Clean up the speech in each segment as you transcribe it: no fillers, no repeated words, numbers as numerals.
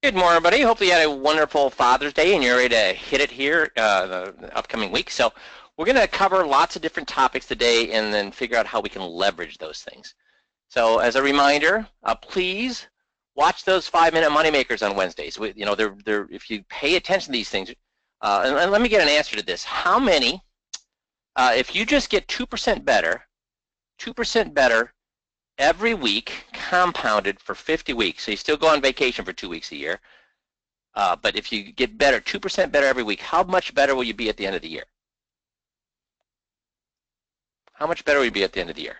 Good morning, everybody. Hopefully you had a wonderful Father's Day and you're ready to hit it here the upcoming week. So we're going to cover lots of different topics today and then figure out how we can leverage those things. So as a reminder, please watch those 5-minute moneymakers on Wednesdays. If you pay attention to these things, and let me get an answer to this. How many, if you just get 2% better every week, compounded for 50 weeks. So you still go on vacation for 2 weeks a year. But if you get better, 2% better every week, how much better will you be at the end of the year? How much better will you be at the end of the year?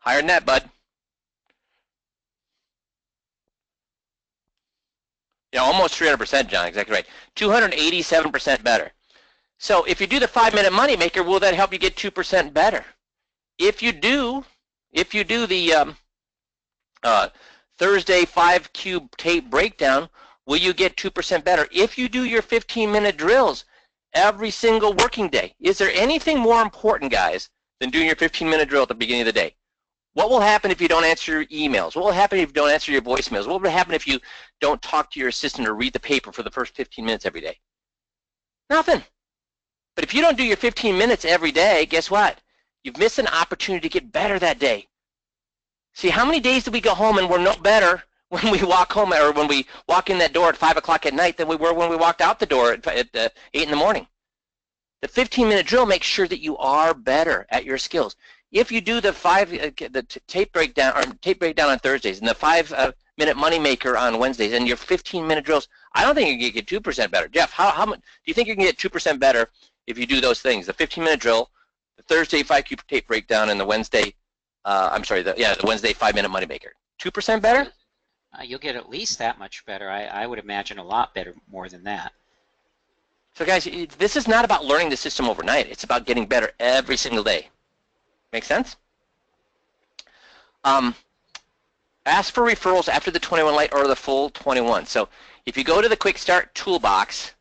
Higher than that, bud. Yeah, almost 300%, John, exactly right. 287% better. So if you do the 5-minute moneymaker, will that help you get 2% better? If you do the Thursday 5-cube tape breakdown, will you get 2% better? If you do your 15-minute drills every single working day, is there anything more important, guys, than doing your 15-minute drill at the beginning of the day? What will happen if you don't answer your emails? What will happen if you don't answer your voicemails? What will happen if you don't talk to your assistant or read the paper for the first 15 minutes every day? Nothing. But if you don't do your 15 minutes every day, guess what? You've missed an opportunity to get better that day. See, how many days do we go home and we're no better when we walk home or when we walk in that door at 5 o'clock at night than we were when we walked out the door at 8 in the morning? The 15-minute drill makes sure that you are better at your skills. If you do the tape breakdown on Thursdays and the 5-minute moneymaker on Wednesdays and your 15-minute drills, I don't think you can get 2% better. Jeff, how much do you think you can get 2% better if you do those things? The 15-minute drill, the Thursday 5-cube tape breakdown, and the Wednesday, the Wednesday 5-minute moneymaker. 2% better? You'll get at least that much better. I would imagine a lot better, more than that. So guys, this is not about learning the system overnight. It's about getting better every single day. Make sense? Ask for referrals after the 21 light or the full 21. So if you go to the Quick Start toolbox,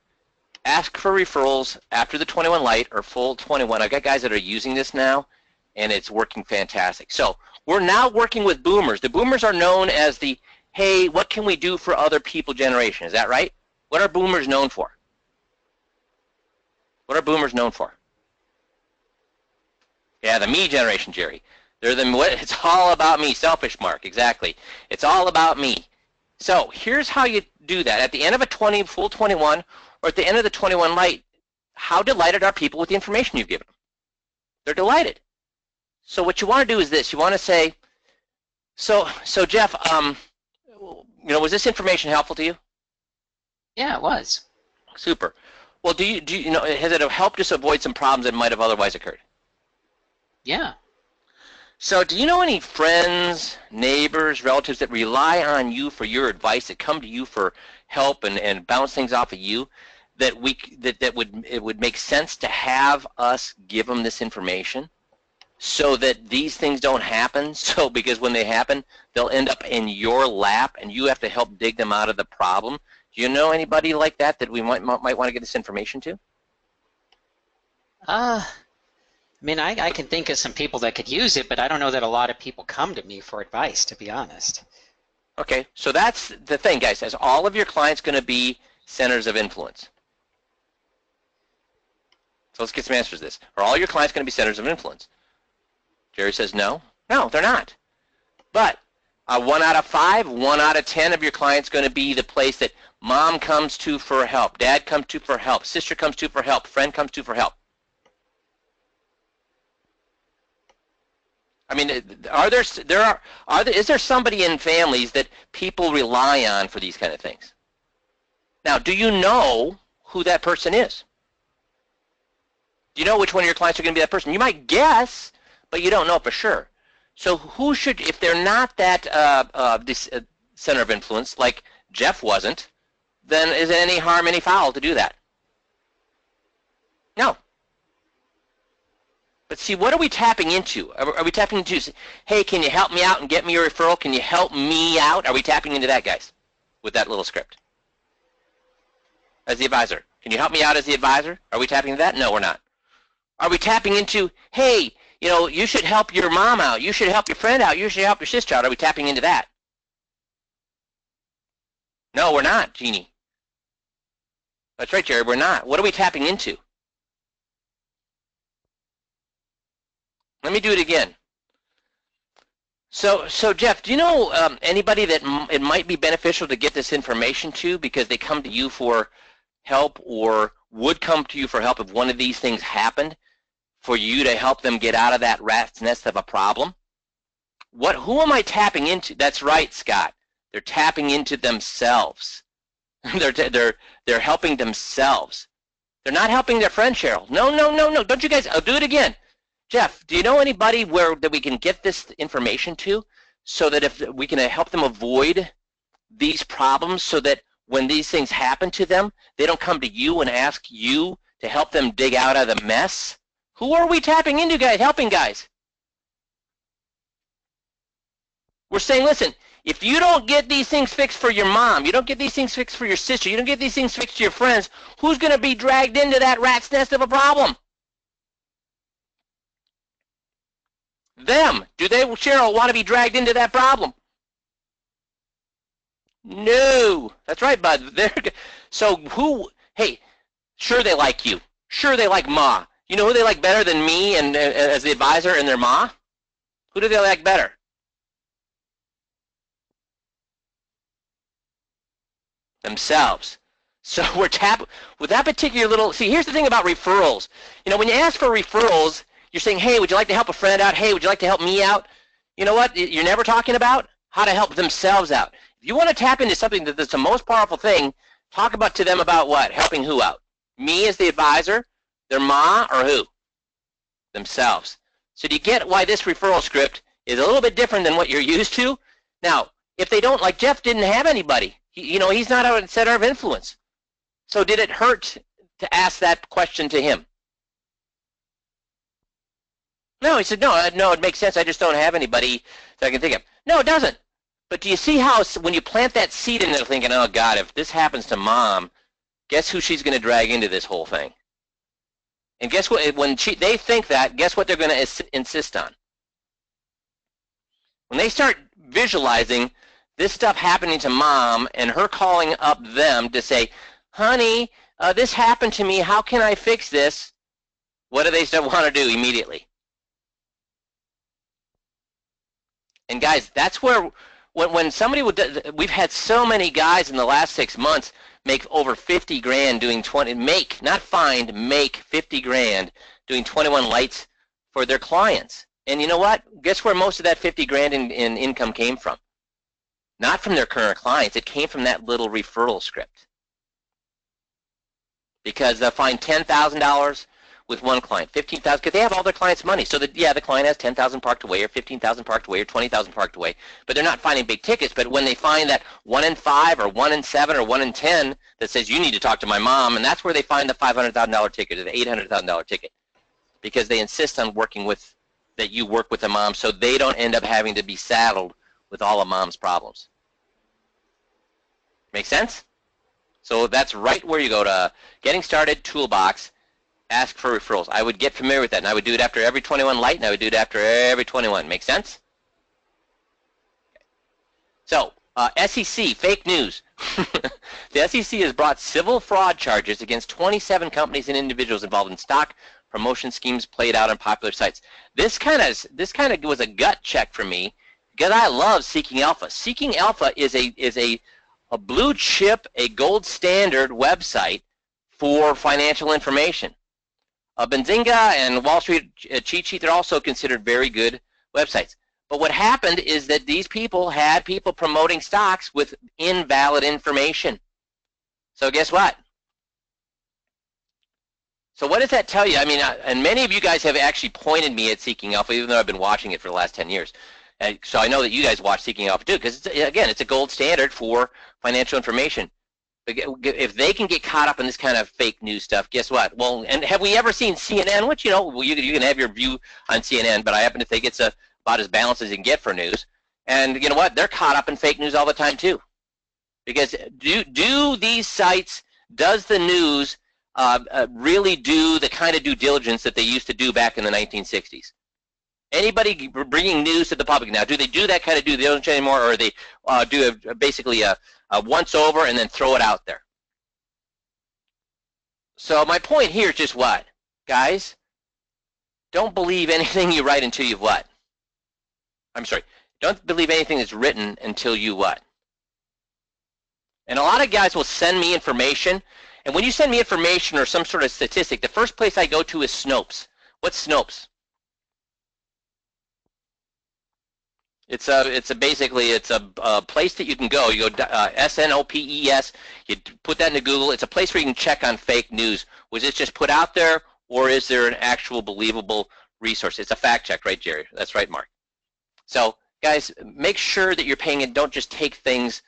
ask for referrals after the 21 light or full 21. I've got guys that are using this now, and it's working fantastic. So we're now working with boomers. The boomers are known as the, hey, what can we do for other people generation? Is that right? What are boomers known for? What are boomers known for? Yeah, the me generation, Jerry. It's all about me. Selfish, Mark, exactly. It's all about me. So here's how you do that. At the end of a full 21 or at the end of the 21 light, how delighted are people with the information you've given them? They're delighted. So what you want to do is this. You want to say, so Jeff, was this information helpful to you? Yeah, it was. Super. Well, has it helped us avoid some problems that might have otherwise occurred? Yeah. So do you know any friends, neighbors, relatives that rely on you for your advice, that come to you for help and bounce things off of you, that it would make sense to have us give them this information so that these things don't happen? So because when they happen, they'll end up in your lap and you have to help dig them out of the problem. Do you know anybody like that we might want to get this information to? I can think of some people that could use it, but I don't know that a lot of people come to me for advice, to be honest. Okay, so that's the thing, guys. Is all of your clients going to be centers of influence? So let's get some answers to this. Are all your clients going to be centers of influence? Jerry says no. No, they're not. But 1 out of 5, 1 out of 10 of your clients going to be the place that mom comes to for help, dad comes to for help, sister comes to for help, friend comes to for help. I mean, is there somebody in families that people rely on for these kind of things? Now, do you know who that person is? Do you know which one of your clients are going to be that person? You might guess, but you don't know for sure. So who should, if they're not that center of influence, like Jeff wasn't, then is it any harm, any foul to do that? No. But see, what are we tapping into? Are we tapping into, hey, can you help me out and get me a referral? Can you help me out? Are we tapping into that, guys, with that little script? As the advisor. Can you help me out as the advisor? Are we tapping into that? No, we're not. Are we tapping into, hey, you know, you should help your mom out. You should help your friend out. You should help your sister out. Are we tapping into that? No, we're not, Jeannie. That's right, Jerry, we're not. What are we tapping into? Let me do it again. So Jeff, do you know anybody that it might be beneficial to get this information to because they come to you for help or would come to you for help if one of these things happened, for you to help them get out of that rat's nest of a problem? Who am I tapping into? That's right, Scott. They're tapping into themselves. they're helping themselves. They're not helping their friend, Cheryl. No. Don't you guys? I'll do it again. Jeff, do you know anybody that we can get this information to so that if we can help them avoid these problems so that when these things happen to them, they don't come to you and ask you to help them dig out of the mess? Who are we tapping into, guys, helping guys? We're saying, listen, if you don't get these things fixed for your mom, you don't get these things fixed for your sister, you don't get these things fixed to your friends, who's going to be dragged into that rat's nest of a problem? Them. Do they, Cheryl, want to be dragged into that problem? No. That's right, bud. So who, hey, sure they like you. Sure they like Ma. You know who they like better than me and as the advisor and their Ma? Who do they like better? Themselves. So we're with that particular little, see, here's the thing about referrals. You know, when you ask for referrals, you're saying, hey, would you like to help a friend out? Hey, would you like to help me out? You know what you're never talking about? How to help themselves out. If you want to tap into something that's the most powerful thing, talk to them about what? Helping who out? Me as the advisor, their Ma, or who? Themselves. So do you get why this referral script is a little bit different than what you're used to? Now, if they don't, like Jeff didn't have anybody. He's not a center of influence. So did it hurt to ask that question to him? No, he said, no, it makes sense. I just don't have anybody that I can think of. No, it doesn't. But do you see how when you plant that seed in there thinking, oh, God, if this happens to Mom, guess who she's going to drag into this whole thing? And guess what? When they think that, guess what they're going to insist on? When they start visualizing this stuff happening to Mom and her calling up them to say, honey, this happened to me. How can I fix this? What do they want to do immediately? And guys, that's where when somebody we've had so many guys in the last 6 months make over 50 grand doing make 50 grand doing 21 lights for their clients. And you know what? Guess where most of that 50 grand in income came from? Not from their current clients. It came from that little referral script. Because they'll find $10,000 with one client, $15,000, because they have all their clients' money. So that, yeah, the client has $10,000 parked away, or $15,000 parked away, or $20,000 parked away, but they're not finding big tickets. But when they find that 1 in 5, or 1 in 7, or 1 in 10 that says you need to talk to my mom, and that's where they find the $500,000 ticket or the $800,000 ticket, because they insist on that you work with the mom, so they don't end up having to be saddled with all of Mom's problems. Make sense? So that's right where you go to Getting Started Toolbox. Ask for referrals. I would get familiar with that, and I would do it after every 21 light, and I would do it after every 21. Make sense? So, SEC, fake news. The SEC has brought civil fraud charges against 27 companies and individuals involved in stock promotion schemes played out on popular sites. This kind of was a gut check for me because I love Seeking Alpha. Seeking Alpha is a blue chip, a gold standard website for financial information. Benzinga and Wall Street Cheat Sheet, they're also considered very good websites. But what happened is that these people had people promoting stocks with invalid information. So guess what? So what does that tell you? I mean, and many of you guys have actually pointed me at Seeking Alpha, even though I've been watching it for the last 10 years. So I know that you guys watch Seeking Alpha too, because again, it's a gold standard for financial information. If they can get caught up in this kind of fake news stuff, guess what? Well, and have we ever seen CNN? Which, you know, you can have your view on CNN, but I happen to think it's about as balanced as you can get for news. And you know what? They're caught up in fake news all the time too. Because do these sites, does the news really do the kind of due diligence that they used to do back in the 1960s? Anybody bringing news to the public now, do they do that kind of due diligence anymore, or they do basically a once over and then throw it out there? So my point here is just what? Guys, don't believe anything you write until you've what? I'm sorry. Don't believe anything that's written until you what? And a lot of guys will send me information, and when you send me information or some sort of statistic, the first place I go to is Snopes. What's Snopes? It's basically a place that you can go. You go SNOPES. You put that into Google. It's a place where you can check on fake news. Was it just put out there, or is there an actual believable resource? It's a fact check, right, Jerry? That's right, Mark. So, guys, make sure that you're paying it. Don't just take things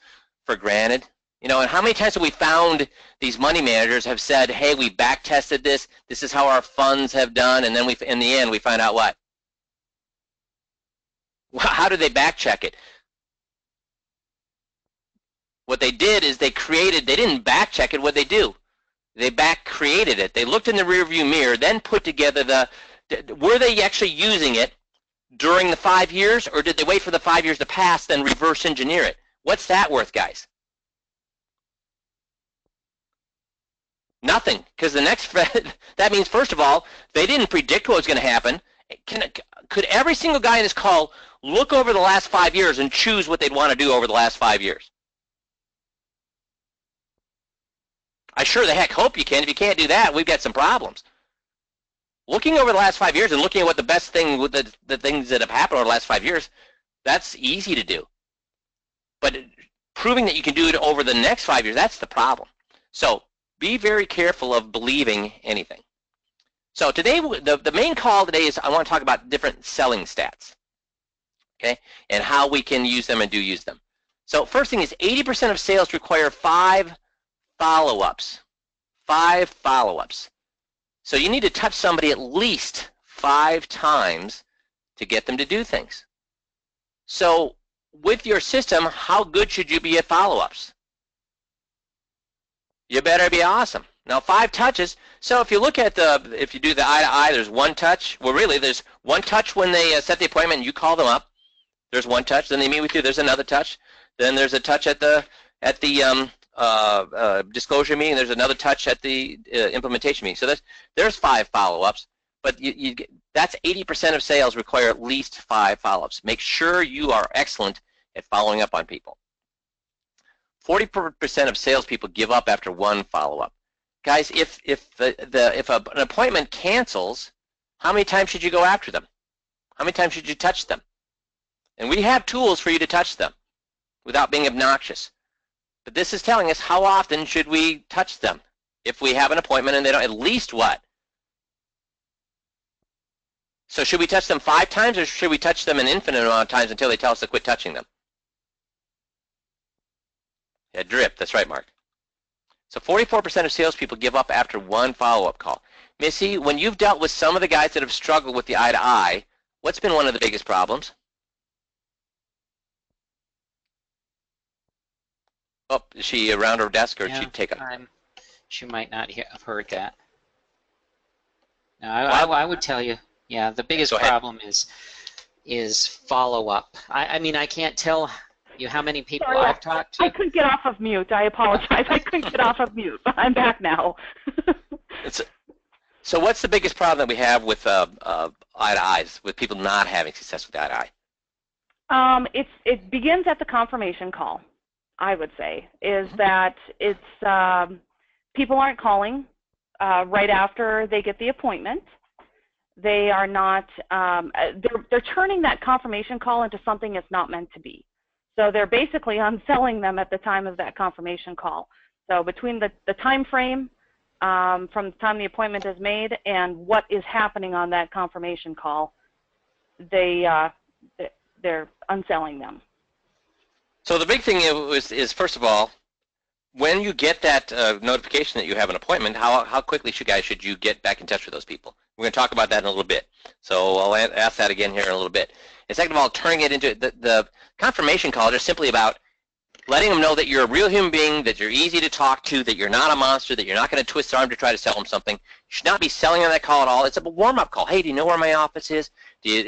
for granted. You know, and how many times have we found these money managers have said, "Hey, we back tested this. This is how our funds have done," and then in the end we find out what? How did they back check it? What they did is they didn't back check it. What they do? They back created it. They looked in the rearview mirror, then put together were they actually using it during the 5 years, or did they wait for the 5 years to pass, then reverse engineer it? What's that worth, guys? Nothing, because the next, that means, first of all, they didn't predict what was going to happen. Could every single guy in this call look over the last 5 years and choose what they'd want to do over the last 5 years? I sure the heck hope you can. If you can't do that, we've got some problems. Looking over the last 5 years and looking at what the best thing, the things that have happened over the last 5 years, that's easy to do. But proving that you can do it over the next 5 years, that's the problem. So be very careful of believing anything. So today, the main call today is I want to talk about different selling stats, okay, and how we can use them and do use them. So first thing is 80% of sales require 5 follow-ups. 5 follow-ups. So you need to touch somebody at least 5 times to get them to do things. So with your system, how good should you be at follow-ups? You better be awesome. Now 5 touches, so if you look at if you do the eye-to-eye, there's 1 touch. Well, really, there's 1 touch when they set the appointment and you call them up. There's 1 touch. Then they meet with you. There's another touch. Then there's a touch at the disclosure meeting. There's another touch at the implementation meeting. So there's 5 follow-ups. But that's 80% of sales require at least 5 follow-ups. Make sure you are excellent at following up on people. 40% of salespeople give up after 1 follow-up. Guys, if an appointment cancels, how many times should you go after them? How many times should you touch them? And we have tools for you to touch them without being obnoxious. But this is telling us how often should we touch them if we have an appointment and they don't, at least what? So should we touch them 5 times, or should we touch them an infinite amount of times until they tell us to quit touching them? Yeah, drip, that's right, Mark. So 44% of salespeople give up after 1 follow-up call. Missy, when you've dealt with some of the guys that have struggled with the eye-to-eye, what's been one of the biggest problems? Oh, is she around her desk, or did she take a... She might not have heard that. No, I would tell you, yeah, the biggest problem is follow-up. I mean, I can't tell you how many people I've talked to. I couldn't get off of mute. I apologize. I couldn't get off of mute, but I'm back now. So what's the biggest problem that we have with eye-to-eyes, with people not having success with eye-to-eye? It begins at the confirmation call, I would say, is that it's people aren't calling right after they get the appointment. They are not, they're turning that confirmation call into something it's not meant to be. So they're basically unselling them at the time of that confirmation call. So between the time frame from the time the appointment is made and what is happening on that confirmation call, they're unselling them. So the big thing is first of all, when you get that notification that you have an appointment, how quickly should you get back in touch with those people? We're going to talk about that in a little bit. So I'll ask that again here in a little bit. And second of all, turning it into the confirmation call is simply about letting them know that you're a real human being, that you're easy to talk to, that you're not a monster, that you're not going to twist their arm to try to sell them something. You should not be selling on that call at all. It's a warm-up call. Hey, do you know where my office is?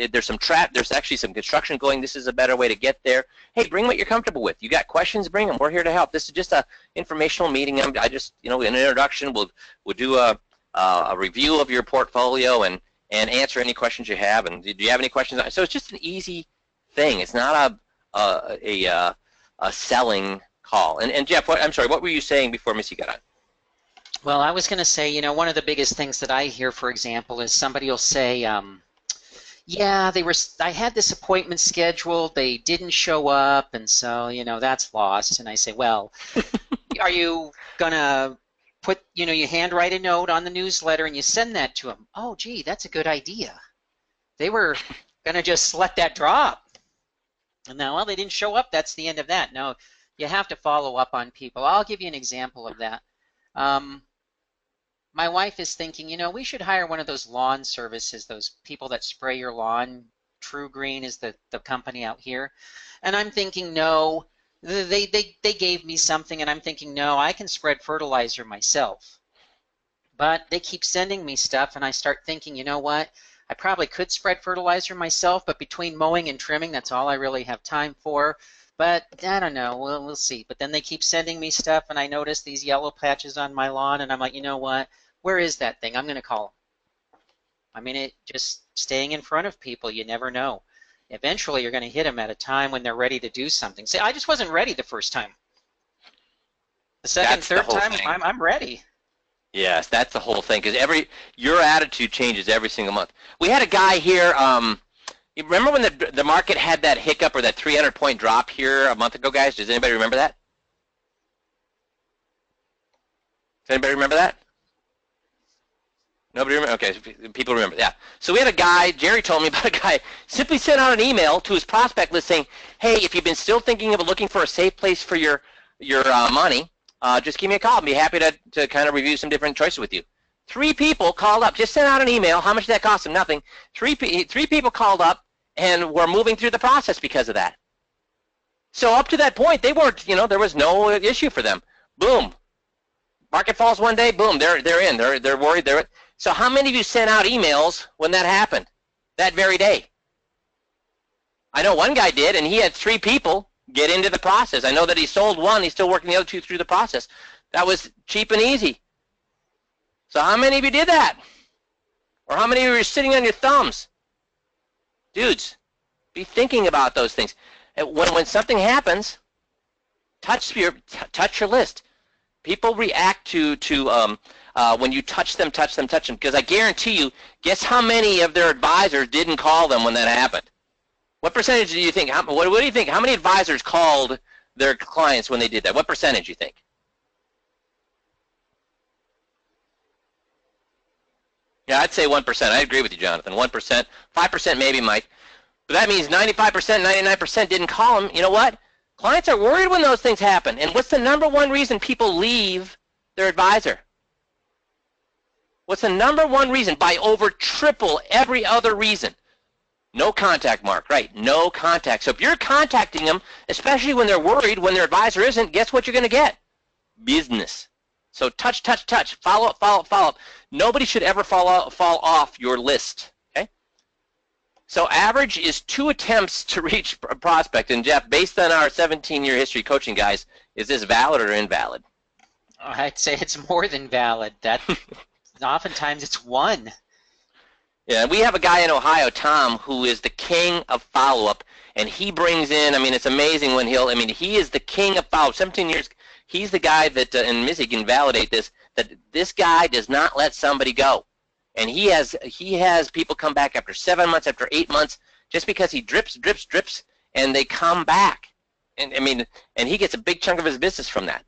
There's some there's actually some construction going. This is a better way to get there. Hey, bring what you're comfortable with. You got questions, bring them. We're here to help. This is just a informational meeting. I just, an introduction. We'll do a review of your portfolio and answer any questions you have. And do you have any questions? So it's just an easy thing. It's not a selling call. And Jeff, I'm sorry, what were you saying before Missy got on? Well, I was going to say, one of the biggest things that I hear, for example, is somebody will say, yeah, I had this appointment scheduled, they didn't show up, and so, that's lost. And I say, well, are you going to put, you handwrite a note on the newsletter and you send that to them? Oh, gee, that's a good idea. They were going to just let that drop. And now, well, they didn't show up, that's the end of that. No, you have to follow up on people. I'll give you an example of that. My wife is thinking, we should hire one of those lawn services, those people that spray your lawn. True Green is the company out here. And I'm thinking, no, they gave me something, and I'm thinking, no, I can spread fertilizer myself. But they keep sending me stuff, and I start thinking, you know what? I probably could spread fertilizer myself, but between mowing and trimming, that's all I really have time for. But I don't know, we'll see. But then they keep sending me stuff, and I notice these yellow patches on my lawn, and I'm like, you know what? Where is that thing? I'm going to call them. I mean, it just staying in front of people, you never know. Eventually, you're going to hit them at a time when they're ready to do something. Say, I just wasn't ready the first time. The second, third time, I'm ready. Yes, that's the whole thing, because your attitude changes every single month. We had a guy here. You remember when the market had that hiccup or that 300-point drop here a month ago, guys? Does anybody remember that? Does anybody remember that? Nobody remember? Okay, people remember. Yeah. So we had a guy, Jerry told me about a guy, simply sent out an email to his prospect list saying, hey, if you've been still thinking of looking for a safe place for your money, just give me a call. I'd be happy to kind of review some different choices with you. 3 people called up, just sent out an email. How much did that cost them? Nothing. Three people called up and were moving through the process because of that. So up to that point, they weren't, there was no issue for them. Boom. Market falls one day, boom, they're in. They're worried. So how many of you sent out emails when that happened, that very day? I know one guy did, and he had 3 people get into the process. I know that he sold one. He's still working the other 2 through the process. That was cheap and easy. So how many of you did that? Or how many of you are sitting on your thumbs? Dudes, be thinking about those things. When something happens, touch your list. People react to when you touch them, because I guarantee you, guess how many of their advisors didn't call them when that happened? What percentage do you think? What do you think? How many advisors called their clients when they did that? What percentage do you think? Yeah, I'd say 1%. I agree with you, Jonathan. 1%, 5% maybe, Mike. But that means 95%, 99% didn't call them. You know what? Clients are worried when those things happen. And what's the #1 reason people leave their advisor? What's the #1 reason? By over triple every other reason. No contact, Mark, right? No contact. So if you're contacting them, especially when they're worried, when their advisor isn't, guess what you're going to get? Business. So touch, follow up. Nobody should ever fall off your list, okay? So average is 2 attempts to reach a prospect. And Jeff, based on our 17-year history coaching, guys, is this valid or invalid? I'd say it's more than valid. That oftentimes it's 1. Yeah, we have a guy in Ohio, Tom, who is the king of follow-up, and he brings in, it's amazing when he is the king of follow-up. 17 years, he's the guy that, and Missy can validate this, that this guy does not let somebody go. And he has people come back after 7 months, after 8 months, just because he drips, and they come back. And he gets a big chunk of his business from that.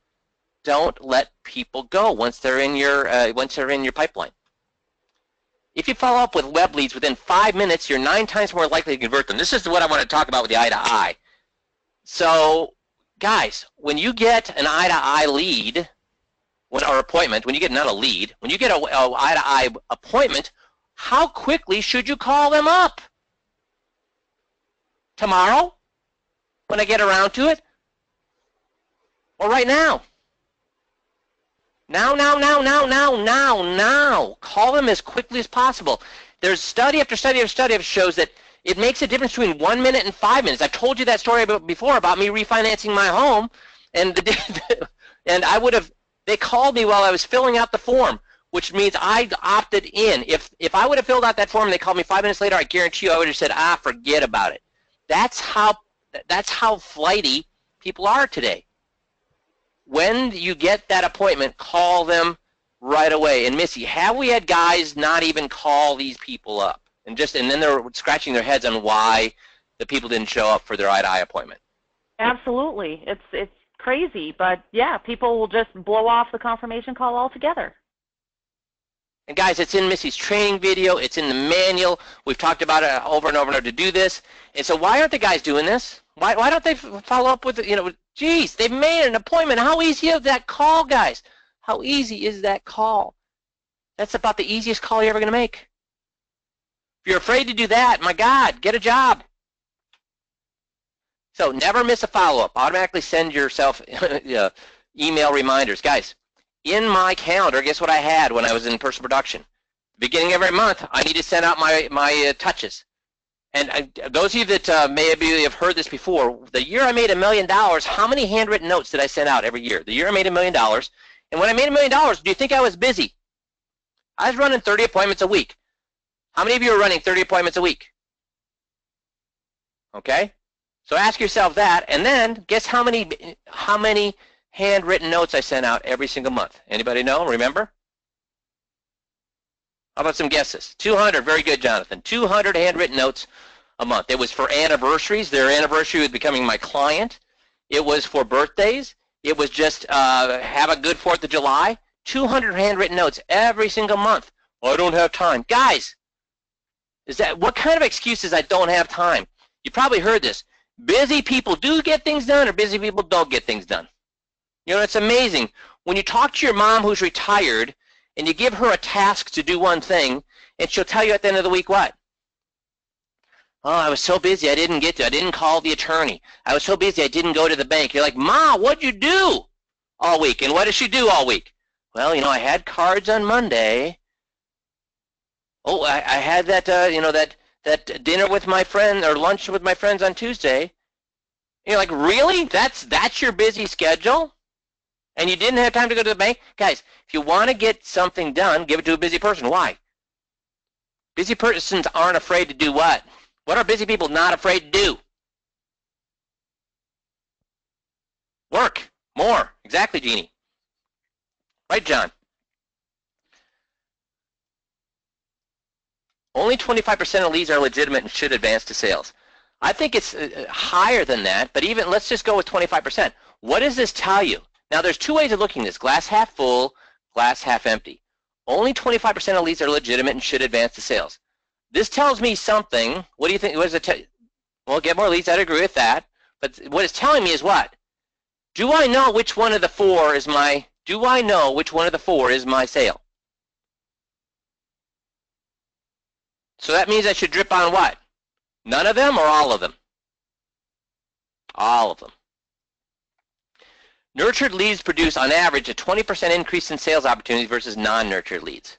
Don't let people go once they're in your pipeline. If you follow up with web leads within 5 minutes, you're 9 times more likely to convert them. This is what I want to talk about with the eye-to-eye. So, guys, when you get an eye-to-eye lead or appointment, when you get not a lead, when you get an eye-to-eye appointment, how quickly should you call them up? Tomorrow? When I get around to it? Or right now? Now. Call them as quickly as possible. there's study after study after study that shows that it makes a difference between 1 minute and 5 minutes. I've told you that story before about me refinancing my home, and and they called me while I was filling out the form, which means I opted in. If I would have filled out that form and they called me 5 minutes later, I guarantee you I would have said, forget about it. That's how flighty people are today. When you get that appointment, call them right away. And Missy, have we had guys not even call these people up? And then they're scratching their heads on why the people didn't show up for their eye-to-eye appointment. Absolutely. It's crazy, but yeah, people will just blow off the confirmation call altogether. And guys, it's in Missy's training video. It's in the manual. We've talked about it over and over and over to do this. And so why aren't the guys doing this? Why don't they follow up with, geez, they've made an appointment. How easy is that call, guys? How easy is that call? That's about the easiest call you're ever going to make. If you're afraid to do that, my God, get a job. So never miss a follow-up. Automatically send yourself email reminders. Guys, in my calendar, guess what I had when I was in personal production? Beginning of every month, I need to send out my touches. And those of you that maybe have heard this before, the year I made $1 million, how many handwritten notes did I send out every year? The year I made $1 million. And when I made $1 million, do you think I was busy? I was running 30 appointments a week. How many of you are running 30 appointments a week? Okay? So ask yourself that, and then guess how many handwritten notes I sent out every single month? Anybody know? Remember? How about some guesses? 200. Very good, Jonathan. 200 handwritten notes a month. It was for anniversaries. Their anniversary was becoming my client. It was for birthdays. It was just have a good 4th of July. 200 handwritten notes every single month. Oh, I don't have time. Guys, what kind of excuse is I don't have time? You probably heard this. Busy people do get things done, or busy people don't get things done. It's amazing. When you talk to your mom who's retired and you give her a task to do one thing, and she'll tell you at the end of the week what? Oh, I was so busy I didn't call the attorney. I was so busy I didn't go to the bank. You're like, Ma, what'd you do all week? And what does she do all week? Well, I had cards on Monday. Oh, I had that, that dinner with my friend, or lunch with my friends on Tuesday. And you're like, really? That's your busy schedule? And you didn't have time to go to the bank? Guys, if you want to get something done, give it to a busy person. Why? Busy persons aren't afraid to do what? What are busy people not afraid to do? Work. More. Exactly, Jeannie. Right, John? Only 25% of leads are legitimate and should advance to sales. I think it's higher than that, but even let's just go with 25%. What does this tell you? Now, there's two ways of looking at this: glass half full, glass half empty. Only 25% of leads are legitimate and should advance to sales. This tells me something. What do you think? What does it tell you? Well, get more leads. I'd agree with that. But what it's telling me is what? Do I know which one of the four is my? Do I know which one of the four is my sale? So that means I should drip on what? None of them or all of them? All of them. Nurtured leads produce, on average, a 20% increase in sales opportunities versus non-nurtured leads.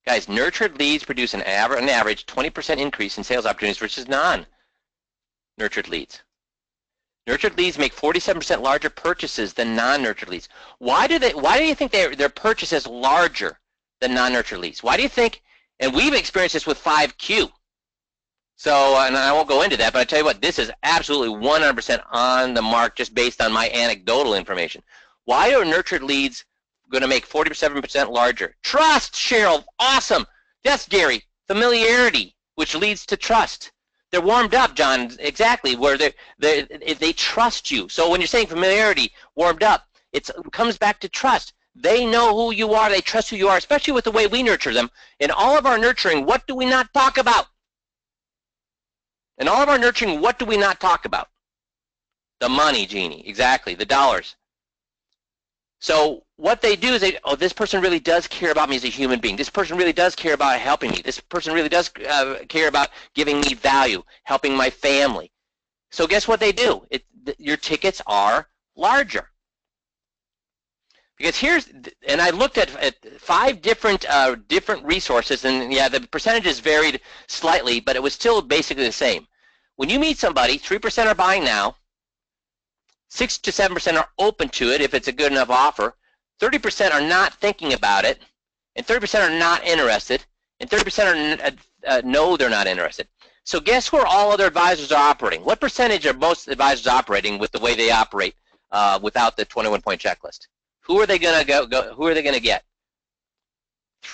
Guys, nurtured leads produce an average 20% increase in sales opportunities versus non-nurtured leads. Nurtured leads make 47% larger purchases than non-nurtured leads. Why do you think their purchase is larger than non-nurtured leads? Why do you think? And we've experienced this with 5Q. So, and I won't go into that, but I tell you what, this is absolutely 100% on the mark just based on my anecdotal information. Why are nurtured leads going to make 47% larger? Trust, Cheryl, awesome. Yes, Gary, familiarity, which leads to trust. They're warmed up, John, exactly, where they trust you. So when you're saying familiarity, warmed up, it comes back to trust. They know who you are, they trust who you are, especially with the way we nurture them. In all of our nurturing, what do we not talk about? In all of our nurturing, what do we not talk about? The money, Jeannie, exactly, the dollars. So what they do is this person really does care about me as a human being. This person really does care about helping me. This person really does care about giving me value, helping my family. So guess what they do? Your tickets are larger. Because and I looked at 5 different resources, and yeah, the percentages varied slightly, but it was still basically the same. When you meet somebody, 3% are buying now, 6 to 7% are open to it if it's a good enough offer, 30% are not thinking about it, and 30% are not interested, and 30% are no, they're not interested. So guess where all other advisors are operating? What percentage are most advisors operating with the way they operate without the 21-point checklist? Who are they going to go? Who are they going to get?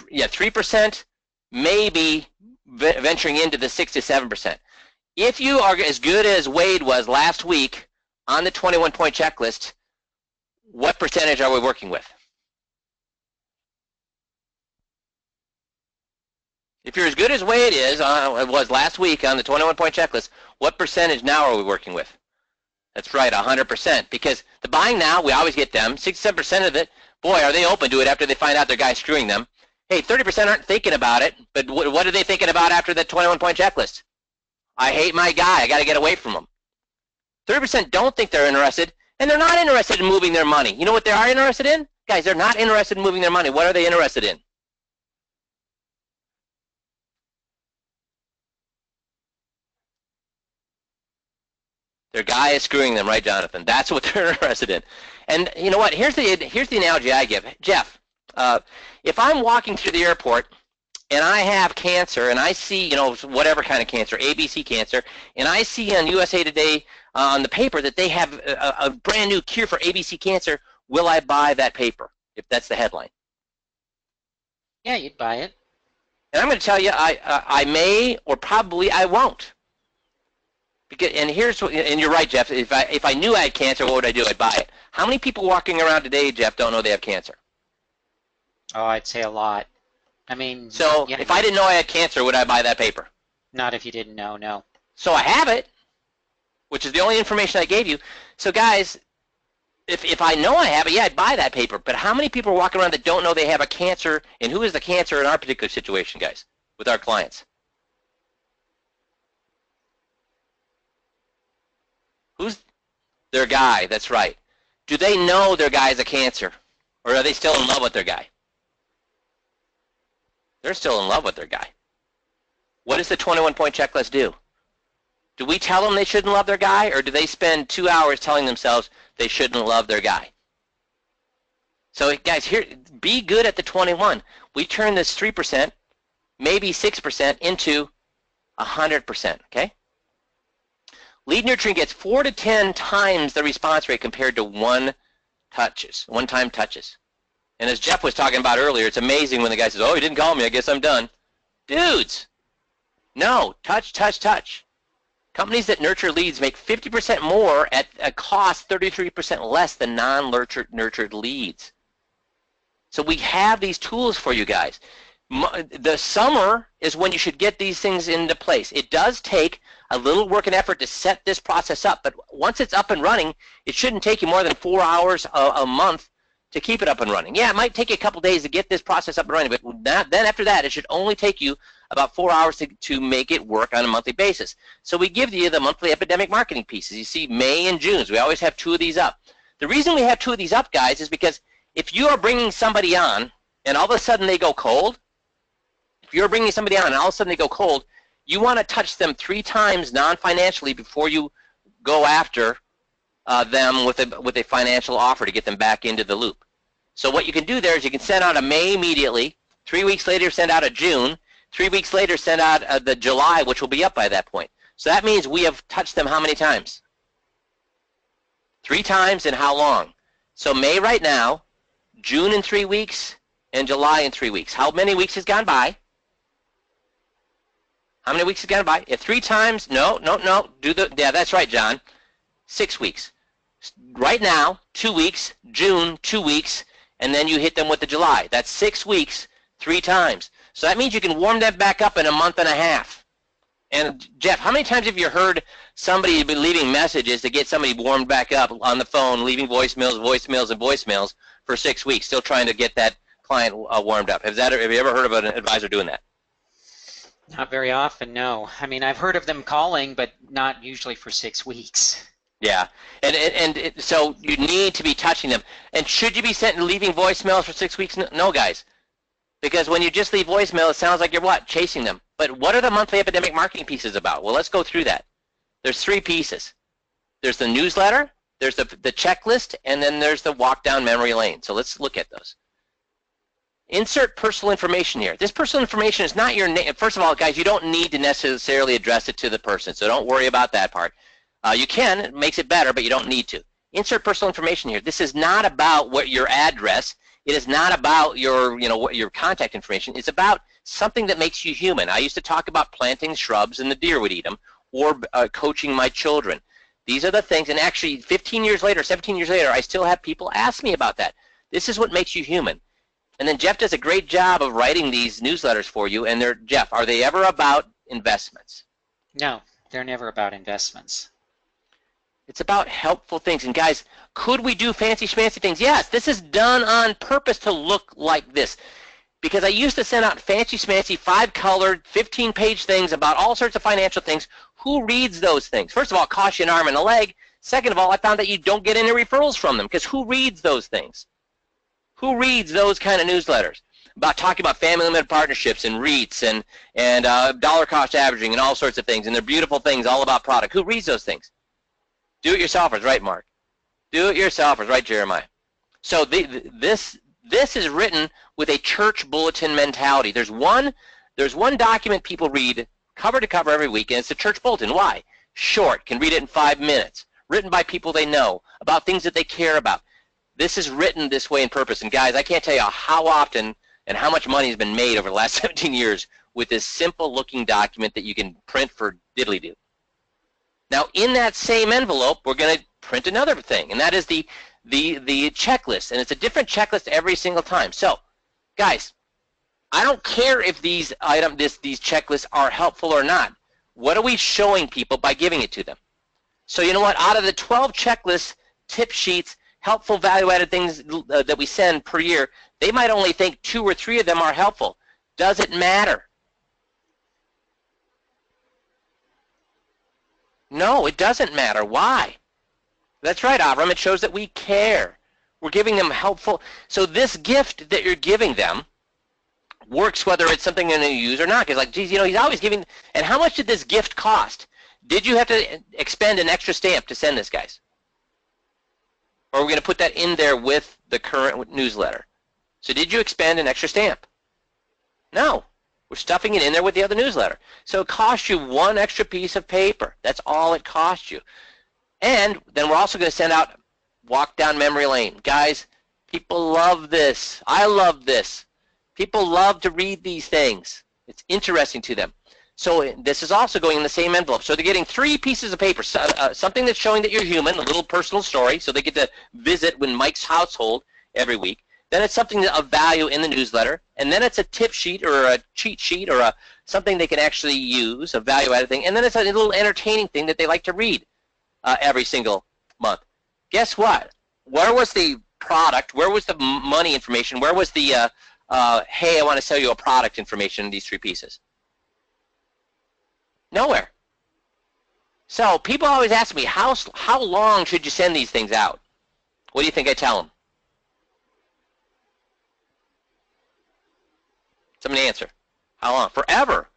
Yeah, 3%, maybe venturing into the 6 to 7%. If you are as good as Wade was last week on the 21-point checklist, what percentage are we working with? If you're as good as Wade was last week on the 21-point checklist, what percentage now are we working with? That's right, 100%. Because the buying now, we always get them. 67% of it, boy, are they open to it after they find out their guy's screwing them. Hey, 30% aren't thinking about it, but what are they thinking about after the 21-point checklist? I hate my guy. I got to get away from him. 30% don't think they're interested, and they're not interested in moving their money. You know what they are interested in? Guys, they're not interested in moving their money. What are they interested in? Their guy is screwing them, right, Jonathan? That's what they're interested in. And you know what? Here's the analogy I give. Jeff, if I'm walking through the airport and I have cancer and I see, you know, whatever kind of cancer, ABC cancer, and I see on USA Today on the paper that they have a brand new cure for ABC cancer, will I buy that paper if that's the headline? Yeah, you'd buy it. And I'm going to tell you, I may or probably I won't. And you're right, Jeff. If I knew I had cancer, what would I do? I'd buy it. How many people walking around today, Jeff, don't know they have cancer? Oh, I'd say a lot. I mean, so yeah, if I didn't know I had cancer, would I buy that paper? Not if you didn't know, no. So I have it, which is the only information I gave you. So guys, if I know I have it, yeah, I'd buy that paper. But how many people are walking around that don't know they have a cancer, and who is the cancer in our particular situation, guys, with our clients? Who's their guy? That's right. Do they know their guy is a cancer? Or are they still in love with their guy? They're still in love with their guy. What does the 21-point checklist do? Do we tell them they shouldn't love their guy, or do they spend 2 hours telling themselves they shouldn't love their guy? So guys, here, be good at the 21. We turn this 3%, maybe 6% into 100%, okay? Lead nurturing gets 4 to 10 times the response rate compared to one-time touches. And as Jeff was talking about earlier, it's amazing when the guy says, oh, he didn't call me, I guess I'm done. Dudes, no, touch, touch, touch. Companies that nurture leads make 50% more at a cost 33% less than non-nurtured leads. So we have these tools for you guys. The summer is when you should get these things into place. It does take a little work and effort to set this process up, but once it's up and running, it shouldn't take you more than 4 hours a month to keep it up and running. Yeah, it might take you a couple days to get this process up and running, but then after that, it should only take you about 4 hours to make it work on a monthly basis. So we give you the monthly epidemic marketing pieces. You see May and June. We always have 2 of these up. The reason we have 2 of these up, guys, is because if you are bringing somebody on and all of a sudden they go cold, if you're bringing somebody on and all of a sudden they go cold, you want to touch them 3 times non-financially before you go after them with a financial offer to get them back into the loop. So what you can do there is you can send out a May immediately, 3 weeks later send out a June, 3 weeks later send out the July, which will be up by that point. So that means we have touched them how many times? 3 times in how long? So May right now, June in 3 weeks, and July in 3 weeks. How many weeks has gone by? How many weeks has gone by? If 3 times, no. Yeah, that's right, John. 6 weeks. Right now, 2 weeks, June, 2 weeks, and then you hit them with the July. That's 6 weeks, 3 times. So that means you can warm them back up in a month and a half. And Jeff, how many times have you heard somebody be leaving messages to get somebody warmed back up on the phone, leaving voicemails for 6 weeks, still trying to get that client warmed up? Have you ever heard of an advisor doing that? Not very often, no. I mean, I've heard of them calling, but not usually for 6 weeks. Yeah, so you need to be touching them. And should you be leaving voicemails for 6 weeks? No, guys, because when you just leave voicemail, it sounds like you're what? Chasing them. But what are the monthly epidemic marketing pieces about? Well, let's go through that. There's 3 pieces. There's the newsletter, there's the checklist, and then there's the walk down memory lane. So let's look at those. Insert personal information here. This personal information is not your name. First of all, guys, you don't need to necessarily address it to the person, so don't worry about that part. You can, it makes it better, but you don't need to. Insert personal information here. This is not about what your address. It is not about your, what your contact information. It's about something that makes you human. I used to talk about planting shrubs and the deer would eat them, or coaching my children. These are the things, and actually 15 years later, 17 years later, I still have people ask me about that. This is what makes you human. And then Jeff does a great job of writing these newsletters for you, and Jeff, are they ever about investments? No, they're never about investments. It's about helpful things. And guys, could we do fancy schmancy things? Yes, this is done on purpose to look like this. Because I used to send out fancy schmancy 5-colored 15-page things about all sorts of financial things. Who reads those things? First of all, it costs you an arm and a leg. Second of all, I found that you don't get any referrals from them, because who reads those things? Who reads those kind of newsletters about talking about family limited partnerships and REITs and dollar cost averaging and all sorts of things, and they're beautiful things all about product? Who reads those things? Do-it-yourselfers, right, Mark? Do-it-yourselfers, right, Jeremiah? So this is written with a church bulletin mentality. There's one document people read cover to cover every week, and it's the church bulletin. Why? Short, can read it in 5 minutes. Written by people they know, about things that they care about. This is written this way in purpose. And guys, I can't tell you how often and how much money has been made over the last 17 years with this simple looking document that you can print for diddly-do. Now, in that same envelope, we're going to print another thing, and that is the checklist, and it's a different checklist every single time. So, guys, I don't care if these checklists are helpful or not. What are we showing people by giving it to them? So, you know what? Out of the 12 checklists, tip sheets, helpful value-added things that we send per year, they might only think 2 or 3 of them are helpful. Does it matter? No, it doesn't matter. Why? That's right, Avram. It shows that we care. We're giving them helpful. So this gift that you're giving them works whether it's something they're going to use or not. Because, like, geez, he's always giving. And how much did this gift cost? Did you have to expend an extra stamp to send this, guys? Or are we going to put that in there with the current newsletter? So did you expend an extra stamp? No. We're stuffing it in there with the other newsletter. So it costs you 1 extra piece of paper. That's all it costs you. And then we're also going to send out walk down memory lane. Guys, people love this. I love this. People love to read these things. It's interesting to them. So this is also going in the same envelope. So they're getting 3 pieces of paper, something that's showing that you're human, a little personal story, so they get to visit when Mike's household every week. Then it's something of value in the newsletter, and then it's a tip sheet or a cheat sheet or something they can actually use, a value-added thing, and then it's a little entertaining thing that they like to read every single month. Guess what? Where was the product? Where was the money information? Where was the, hey, I want to sell you a product information in these 3 pieces? Nowhere. So people always ask me, how long should you send these things out? What do you think I tell them? Somebody answer. How long? Forever.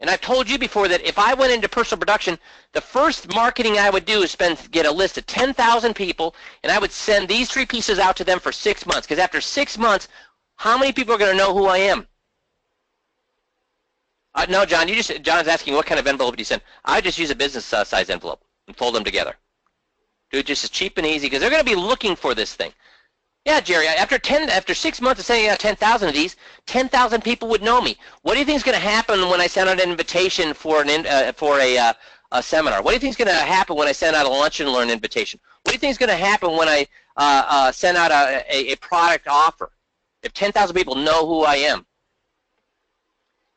And I've told you before that if I went into personal production, the first marketing I would do is get a list of 10,000 people, and I would send these 3 pieces out to them for 6 months. Because after 6 months, how many people are going to know who I am? No, John. John's asking what kind of envelope do you send? I just use a business size envelope and fold them together. Do it just as cheap and easy because they're going to be looking for this thing. Yeah, Jerry, after 6 months of sending out 10,000 of these, 10,000 people would know me. What do you think is going to happen when I send out an invitation for a seminar? What do you think is going to happen when I send out a lunch and learn invitation? What do you think is going to happen when I send out a product offer? If 10,000 people know who I am.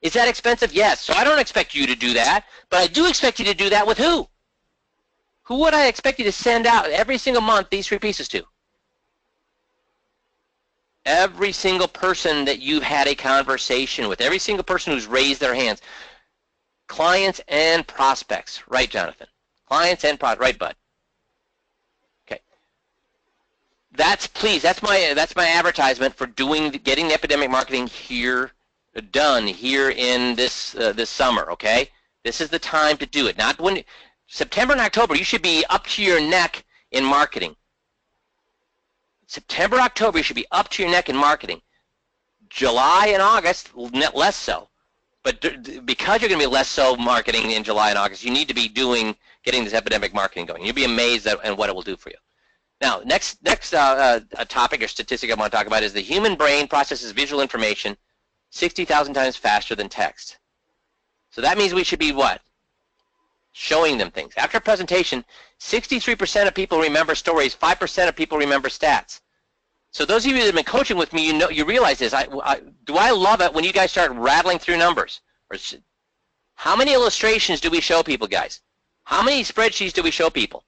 Is that expensive? Yes. So I don't expect you to do that, but I do expect you to do that with who? Who would I expect you to send out every single month these 3 pieces to? Every single person that you've had a conversation with, every single person who's raised their hands. Clients and prospects. Right, Jonathan? Clients and prospects. Right, Bud? that's my advertisement for getting the epidemic marketing here done here in this summer. Okay, this is the time to do it. Not when September and October. You should be up to your neck in marketing. September, October, you should be up to your neck in marketing. July and August, less so. But because you're going to be less so marketing in July and August, you need to be getting this epidemic marketing going. You'll be amazed at what it will do for you. Now, next topic or statistic I want to talk about is the human brain processes visual information 60,000 times faster than text. So that means we should be what? Showing them things. After a presentation, 63% of people remember stories, 5% of people remember stats. So those of you that have been coaching with me, you realize this. Do I love it when you guys start rattling through numbers? How many illustrations do we show people, guys? How many spreadsheets do we show people?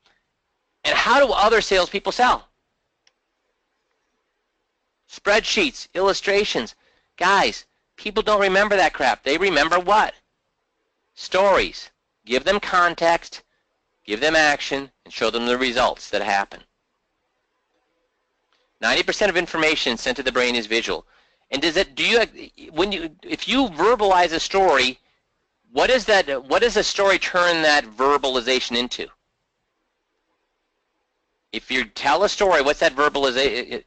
And how do other salespeople sell? Spreadsheets, illustrations. Guys, people don't remember that crap. They remember what? Stories. Give them context, give them action, and show them the results that happen. 90% of information sent to the brain is visual. And if you verbalize a story, what does a story turn that verbalization into? If you tell a story, what's that verbalization?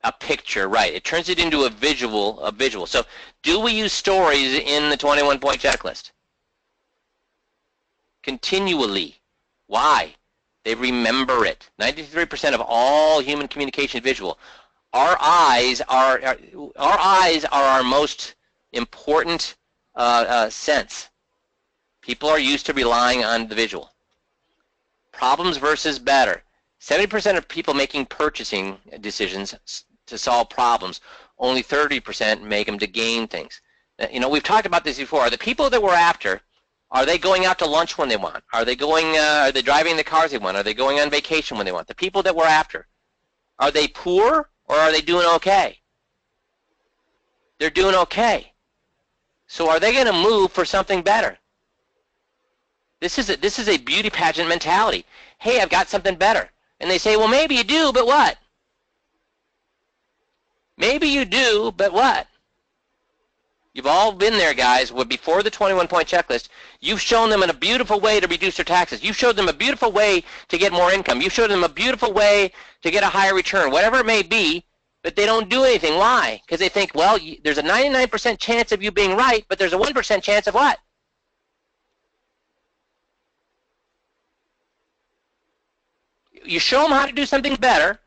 A picture, right? It turns it into a visual. So, do we use stories in the 21-point checklist? Continually. Why? They remember it. 93% of all human communication is visual. Our eyes are our most important sense. People are used to relying on the visual. Problems versus better. 70% of people making purchasing decisions to solve problems. Only 30% make them to gain things. We've talked about this before. The people that we're after, are they going out to lunch when they want? Are they driving the cars they want? Are they going on vacation when they want? The people that we're after, are they poor or are they doing okay? They're doing okay. So are they going to move for something better? This is a beauty pageant mentality. Hey, I've got something better. And they say, well, maybe you do, but what? Maybe you do, but what? You've all been there, guys, where before the 21-point checklist, you've shown them in a beautiful way to reduce their taxes. You've showed them a beautiful way to get more income. You've showed them a beautiful way to get a higher return, whatever it may be, but they don't do anything. Why? Because they think, well, there's a 99% chance of you being right, but there's a 1% chance of what? You show them how to do something better.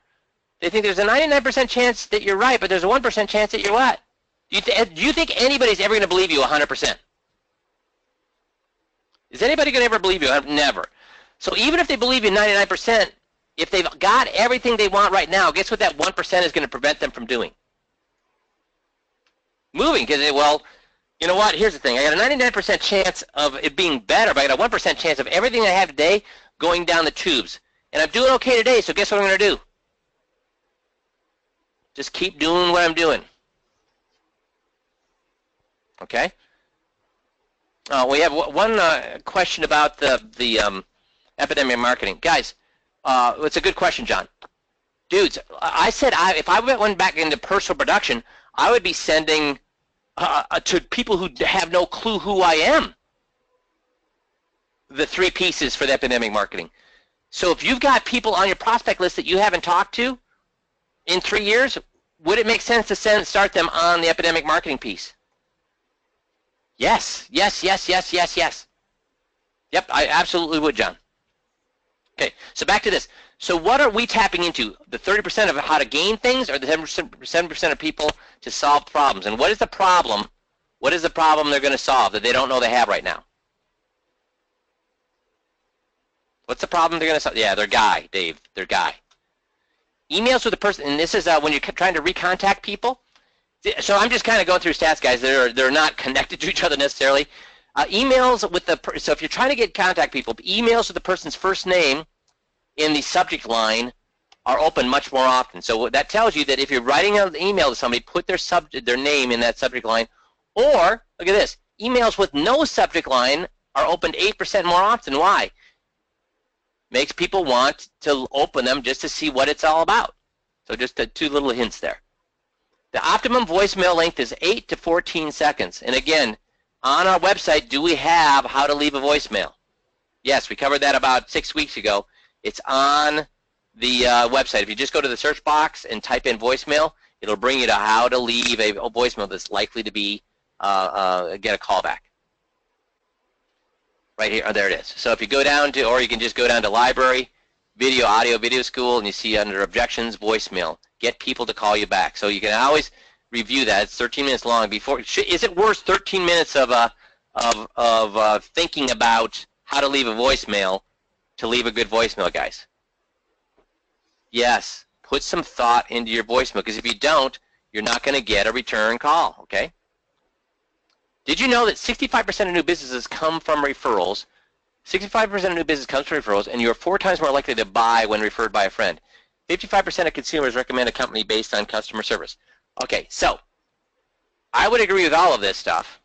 They think there's a 99% chance that you're right, but there's a 1% chance that you're what? Do you think anybody's ever going to believe you 100%? Is anybody going to ever believe you? Never. So even if they believe you 99%, if they've got everything they want right now, guess what that 1% is going to prevent them from doing? Moving. Because, well, you know what? Here's the thing. I got a 99% chance of it being better, but I got a 1% chance of everything I have today going down the tubes. And I'm doing okay today, so guess what I'm going to do? Just keep doing what I'm doing. Okay. We have one question about the epidemic marketing, guys. It's a good question, John. Dudes, I said if I went back into personal production, I would be sending to people who have no clue who I am the 3 pieces for the epidemic marketing. So if you've got people on your prospect list that you haven't talked to in 3 years, would it make sense to start them on the epidemic marketing piece? Yes, yes, yes, yes, yes, yes. Yep, I absolutely would, John. Okay, so back to this. So what are we tapping into? The 30% of how to gain things or the 7% of people to solve problems? And what is the problem? What is the problem they're going to solve that they don't know they have right now? What's the problem they're going to solve? Yeah, they're guy, Dave. They're guy. Emails with the person, and this is when you're trying to recontact people. So I'm just kind of going through stats, guys. They're not connected to each other necessarily. Emails with so if you're trying to contact people, emails with the person's first name in the subject line are open much more often. So that tells you that if you're writing an email to somebody, put their name in that subject line. Or look at this, emails with no subject line are opened 8% more often. Why? Makes people want to open them just to see what it's all about. So just 2 little hints there. The optimum voicemail length is 8 to 14 seconds. And again, on our website, do we have how to leave a voicemail? Yes, we covered that about 6 weeks ago. It's on the website. If you just go to the search box and type in voicemail, it'll bring you to how to leave a voicemail that's likely to be get a call back. Right here, there it is. So if you go down to, or you can just go down to library, video, audio, video school, and you see under objections, voicemail. Get people to call you back. So you can always review that. It's 13 minutes long. Before, is it worth 13 minutes of thinking about how to leave a voicemail to leave a good voicemail, guys? Yes. Put some thought into your voicemail, because if you don't, you're not going to get a return call, okay? Did you know that 65% of new businesses come from referrals? 65% of new business comes from referrals, and you're 4 times more likely to buy when referred by a friend. 55% of consumers recommend a company based on customer service. Okay, so I would agree with all of this stuff.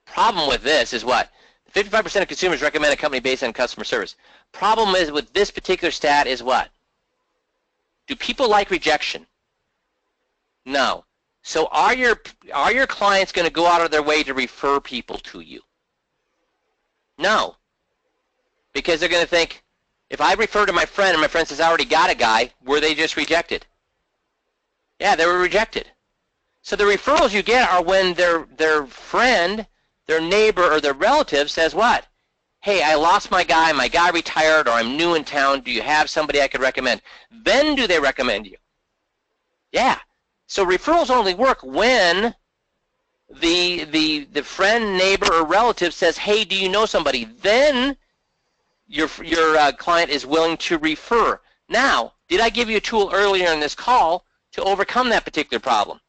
Problem with this is what? 55% of consumers recommend a company based on customer service. Problem is with this particular stat is what? Do people like rejection? No. So are your clients going to go out of their way to refer people to you? No. Because they're going to think, if I refer to my friend and my friend says I already got a guy, were they just rejected? Yeah, they were rejected. So the referrals you get are when their friend, their neighbor, or their relative says what? Hey, I lost my guy retired, or I'm new in town, do you have somebody I could recommend? Then do they recommend you? Yeah. So referrals only work when the friend, neighbor, or relative says, hey, do you know somebody? Then your client is willing to refer. Now, did I give you a tool earlier in this call to overcome that particular problem?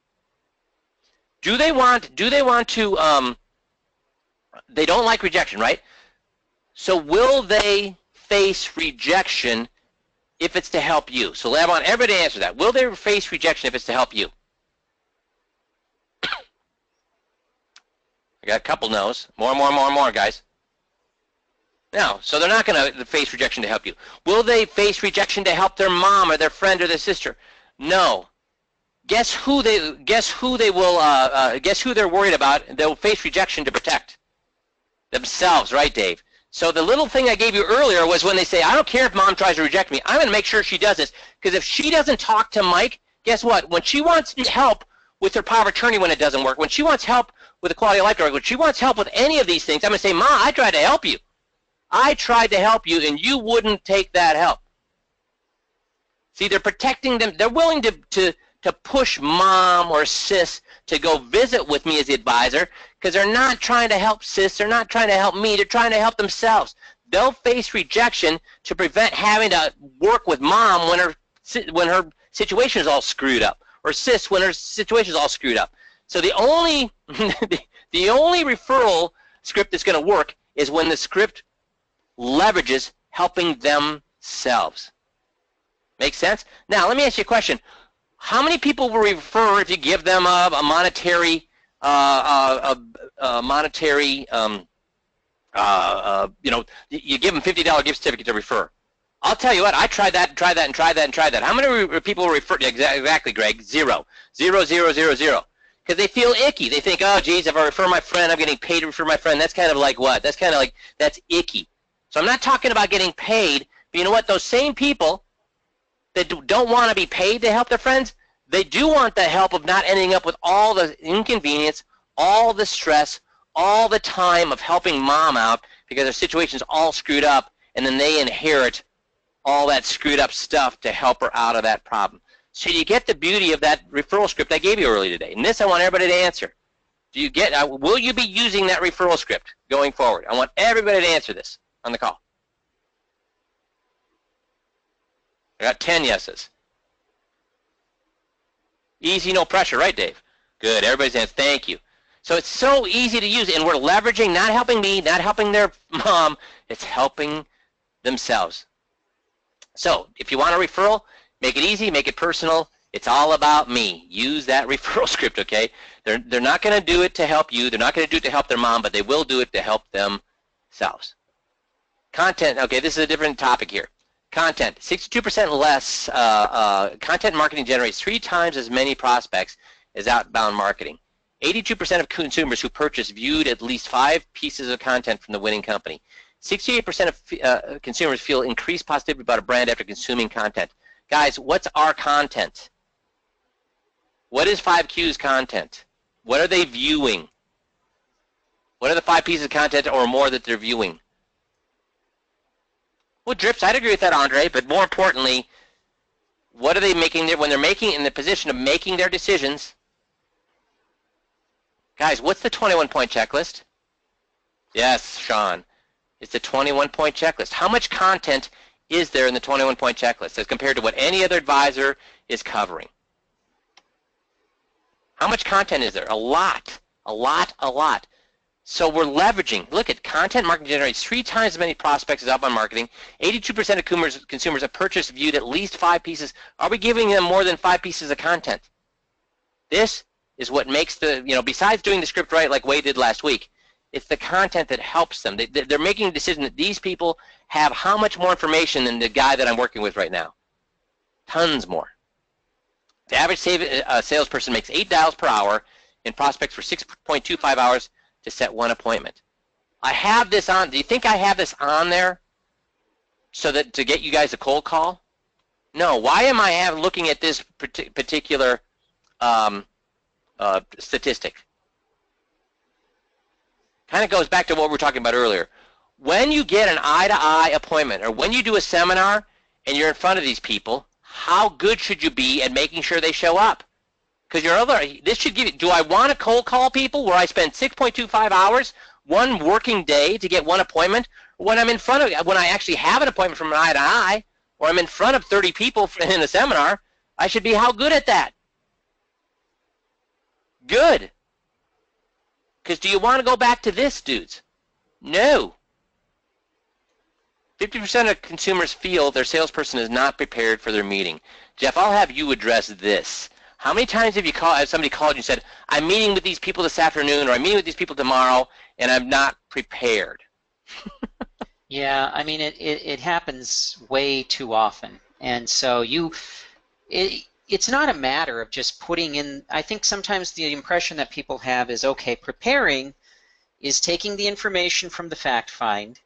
Do they want to, they don't like rejection, right? So will they face rejection if it's to help you? So I want everybody to answer that. Will they face rejection if it's to help you? I got a couple no's. More, guys. No, so they're not going to face rejection to help you. Will they face rejection to help their mom or their friend or their sister? No. Guess who they're worried about? They'll face rejection to protect themselves, right, Dave? So the little thing I gave you earlier was when they say, I don't care if mom tries to reject me, I'm going to make sure she does this. Because if she doesn't talk to Mike, guess what? When she wants help with her power of attorney when it doesn't work, when she wants help with the quality of life drug, when she wants help with any of these things, I'm going to say, Ma, I tried to help you. I tried to help you, and you wouldn't take that help. See, they're protecting them. They're willing to push mom or sis to go visit with me as the advisor because they're not trying to help sis. They're not trying to help me. They're trying to help themselves. They'll face rejection to prevent having to work with mom when her situation is all screwed up, or sis when her situation is all screwed up. So the only the only referral script that's going to work is when the script leverages helping themselves. Make sense? Now, let me ask you a question. How many people will refer if you give them a monetary, you give them $50 gift certificate to refer? I'll tell you what, I tried that, tried that, and tried that, and tried that. How many people will refer? Exactly, Greg. 0. 0, 0, 0, 0. Because they feel icky. They think, oh, geez, if I refer my friend, I'm getting paid to refer my friend. That's kind of like what? That's kind of like, that's icky. So I'm not talking about getting paid, but you know what? Those same people that don't want to be paid to help their friends, they do want the help of not ending up with all the inconvenience, all the stress, all the time of helping mom out because their situation's all screwed up, and then they inherit all that screwed up stuff to help her out of that problem. So you get the beauty of that referral script I gave you earlier today. And this I want everybody to answer. Do you get? Will you be using that referral script going forward? I want everybody to answer this on the call. I got 10 yeses. Easy, no pressure, right, Dave? Good. Everybody's saying thank you. So it's so easy to use, and we're leveraging, not helping me, not helping their mom. It's helping themselves. So if you want a referral, make it easy, make it personal. It's all about me. Use that referral script, okay? They're not going to do it to help you. They're not going to do it to help their mom, but they will do it to help themselves. Content, okay, this is a different topic here. Content, 62% less. Content marketing generates 3 times as many prospects as outbound marketing. 82% of consumers who purchase viewed at least 5 pieces of content from the winning company. 68% of consumers feel increased positivity about a brand after consuming content. Guys, what's our content? What is 5Q's content? What are they viewing? What are the 5 pieces of content or more that they're viewing? Well, Drips, I'd agree with that, Andre, but more importantly, what are they making there when they're making in the position of making their decisions? Guys, what's the 21-point checklist? Yes, Sean. It's the 21-point checklist. How much content is there in the 21-point checklist as compared to what any other advisor is covering? How much content is there? A lot. A lot, a lot. So we're leveraging. Look at content marketing generates 3 times as many prospects as outbound marketing. 82% of consumers have purchased viewed at least 5 pieces. Are we giving them more than 5 pieces of content? This is what makes the, besides doing the script right like Wade did last week, it's the content that helps them. They're making a decision that these people have how much more information than the guy that I'm working with right now? Tons more. The average salesperson makes 8 dials per hour and prospects for 6.25 hours to set 1 appointment. I have this on. Do you think I have this on there so that to get you guys a cold call? No. Why am I looking at this particular statistic? Kind of goes back to what we were talking about earlier. When you get an eye-to-eye appointment or when you do a seminar and you're in front of these people, how good should you be at making sure they show up? Because this should give you, do I want to cold call people where I spend 6.25 hours, 1 working day to get 1 appointment? When I'm in front of, when I actually have an appointment from an eye to eye, or I'm in front of 30 people in a seminar, I should be how good at that? Good. Because do you want to go back to this, dudes? No. 50% of consumers feel their salesperson is not prepared for their meeting. Jeff, I'll have you address this. How many times have somebody called you and said, I'm meeting with these people this afternoon or I'm meeting with these people tomorrow and I'm not prepared? Yeah, I mean, it happens way too often. And so it's not a matter of just putting in, I think sometimes the impression that people have is, okay, preparing is taking the information from the fact find,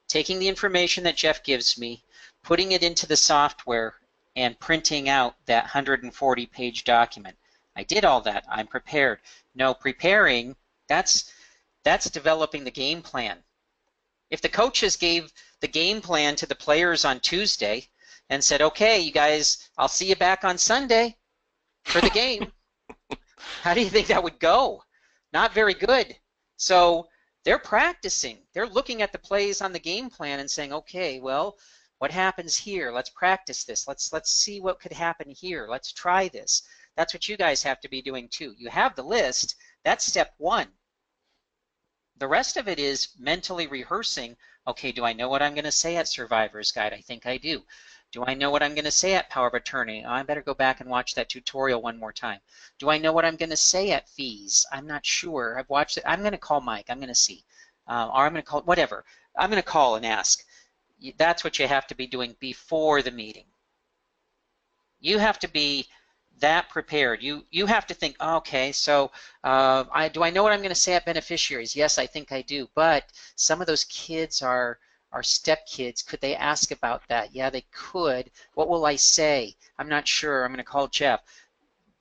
taking the information that Jeff gives me, putting it into the software, and printing out that 140-page document. I did all that. I'm prepared. No, preparing, that's developing the game plan. If the coaches gave the game plan to the players on Tuesday and said, okay, you guys, I'll see you back on Sunday for the game, how do you think that would go? Not very good. So they're practicing. They're looking at the plays on the game plan and saying, okay, well, what happens here? Let's practice this. Let's see what could happen here. Let's try this. That's what you guys have to be doing too. You have the list. That's step 1. The rest of it is mentally rehearsing. Okay, do I know what I'm going to say at Survivor's Guide? I think I do. Do I know what I'm going to say at Power of Attorney? I better go back and watch that tutorial one more time. Do I know what I'm going to say at Fees? I'm not sure. I've watched it. I'm going to call Mike. I'm going to see. Or I'm going to call, whatever. I'm going to call and ask. That's what you have to be doing before the meeting. You have to be that prepared. You have to think, okay, so do I know what I'm going to say at beneficiaries? Yes, I think I do. But some of those kids are step kids. Could they ask about that? Yeah, they could. What will I say? I'm not sure. I'm going to call Jeff.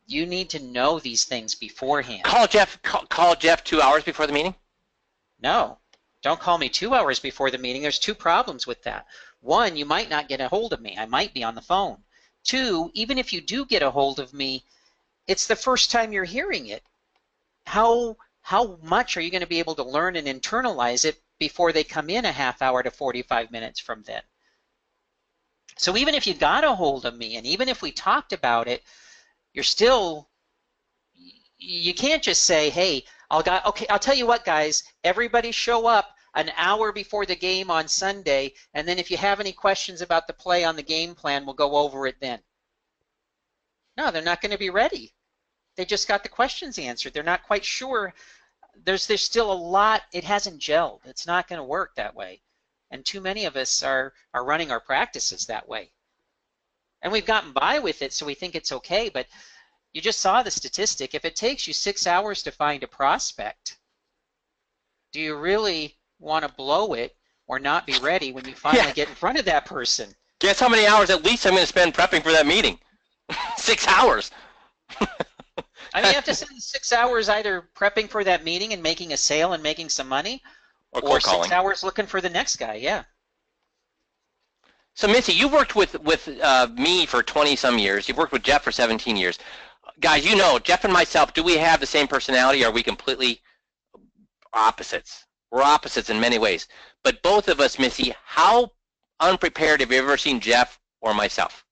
You need to know these things beforehand. Call Jeff. Call Jeff 2 hours before the meeting? No. Don't call me 2 hours before the meeting. There's 2 problems with that. 1, you might not get a hold of me. I might be on the phone. 2, even if you do get a hold of me, it's the first time you're hearing it. How much are you going to be able to learn and internalize it before they come in a half hour to 45 minutes from then? So even if you got a hold of me and even if we talked about it, you're still, you can't just say, hey, okay, I'll tell you what, guys, everybody show up an hour before the game on Sunday, and then if you have any questions about the play on the game plan, we'll go over it then. No, they're not going to be ready. They just got the questions answered. They're not quite sure. There's still a lot. It hasn't gelled. It's not going to work that way. And too many of us are running our practices that way. And we've gotten by with it, so we think it's okay, but you just saw the statistic. If it takes you 6 hours to find a prospect, do you really want to blow it or not be ready when you finally get in front of that person? Guess how many hours at least I'm going to spend prepping for that meeting? 6 hours. I mean, you have to spend 6 hours either prepping for that meeting and making a sale and making some money, or 6 hours looking for the next guy, yeah. So, Missy, you've worked with me for 20-some years. You've worked with Jeff for 17 years. Guys, you know, Jeff and myself, do we have the same personality, or are we completely opposites? We're opposites in many ways. But both of us, Missy, how unprepared have you ever seen Jeff or myself?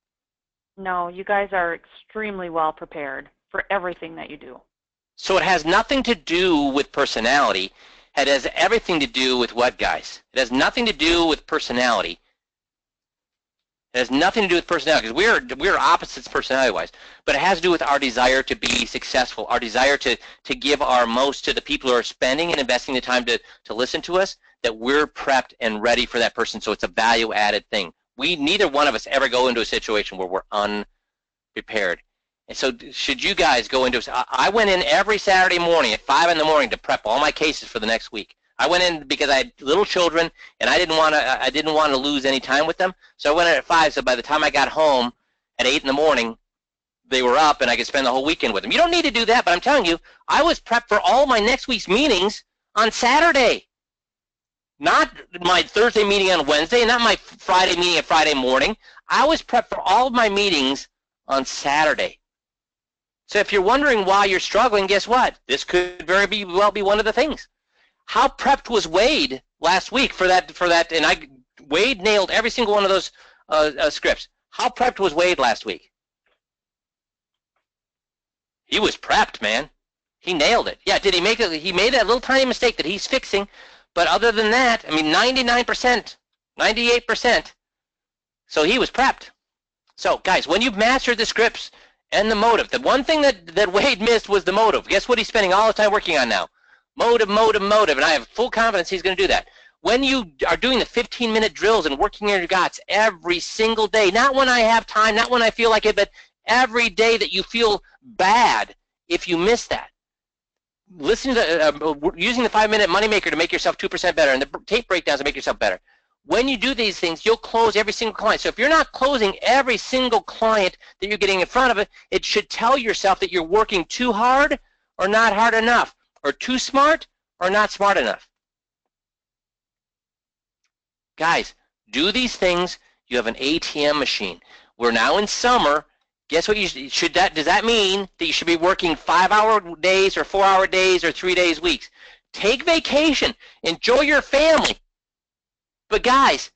No, you guys are extremely well prepared for everything that you do. So it has nothing to do with personality. It has everything to do with what, guys? It has nothing to do with personality. It has nothing to do with personality, because we're opposites personality-wise. But it has to do with our desire to be successful, our desire to give our most to the people who are spending and investing the time to listen to us, that we're prepped and ready for that person, so it's a value-added thing. Neither one of us ever go into a situation where we're unprepared. And so should you guys go into, I went in every Saturday morning at 5 in the morning to prep all my cases for the next week. I went in because I had little children, and I didn't want to lose any time with them. So I went in at 5, so by the time I got home at 8 in the morning, they were up, and I could spend the whole weekend with them. You don't need to do that, but I'm telling you, I was prepped for all my next week's meetings on Saturday. Not my Thursday meeting on Wednesday, not my Friday meeting at Friday morning. I was prepped for all of my meetings on Saturday. So if you're wondering why you're struggling, guess what? This could very well be one of the things. How prepped was Wade last week for that? And Wade nailed every single one of those scripts. How prepped was Wade last week? He was prepped, man. He nailed it. Yeah, did he make it? He made that little tiny mistake that he's fixing. But other than that, I mean, 99%, 98%. So he was prepped. So, guys, when you've mastered the scripts and the motive, the one thing that Wade missed was the motive. Guess what he's spending all the time working on now? Motive, motive, motive. And I have full confidence he's going to do that. When you are doing the 15-minute drills and working your guts every single day, not when I have time, not when I feel like it, but every day that you feel bad if you miss that. Listen to using the 5-minute moneymaker to make yourself 2% better and the tape breakdowns to make yourself better. When you do these things, you'll close every single client. So if you're not closing every single client that you're getting in front of, it should tell yourself that you're working too hard or not hard enough, or too smart or not smart enough. Guys, do these things. You have an ATM machine. We're now in summer. Guess what you should does that mean that you should be working 5-hour days or 4-hour days or 3 days weeks? Take vacation. Enjoy your family. But guys,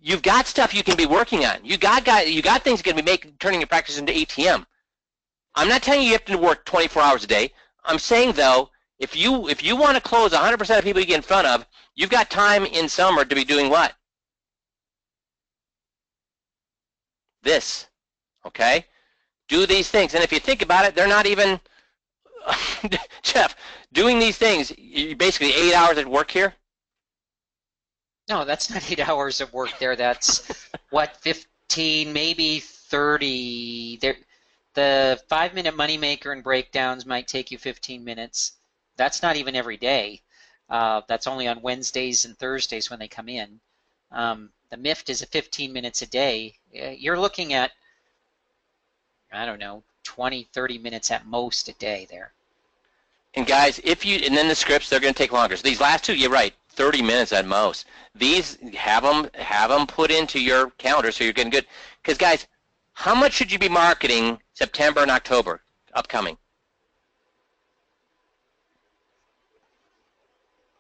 you've got stuff you can be working on. You got things that can be turning your practice into ATM. I'm not telling you have to work 24 hours a day. I'm saying though, if you want to close 100% of people you get in front of, you've got time in summer to be doing what? This. Okay? Do these things. And if you think about it, they're not even, Jeff, doing these things, basically 8 hours at work here? No, that's not 8 hours of work there. That's, what, 15, maybe 30. The 5-minute moneymaker and breakdowns might take you 15 minutes. That's not even every day. That's only on Wednesdays and Thursdays when they come in. The MIFT is 15 minutes a day. You're looking at, I don't know, 20, 30 minutes at most a day there. And guys, and then the scripts, they're going to take longer. So these last two, you're right, 30 minutes at most. These, have them put into your calendar so you're getting good. Because guys, how much should you be marketing September and October upcoming?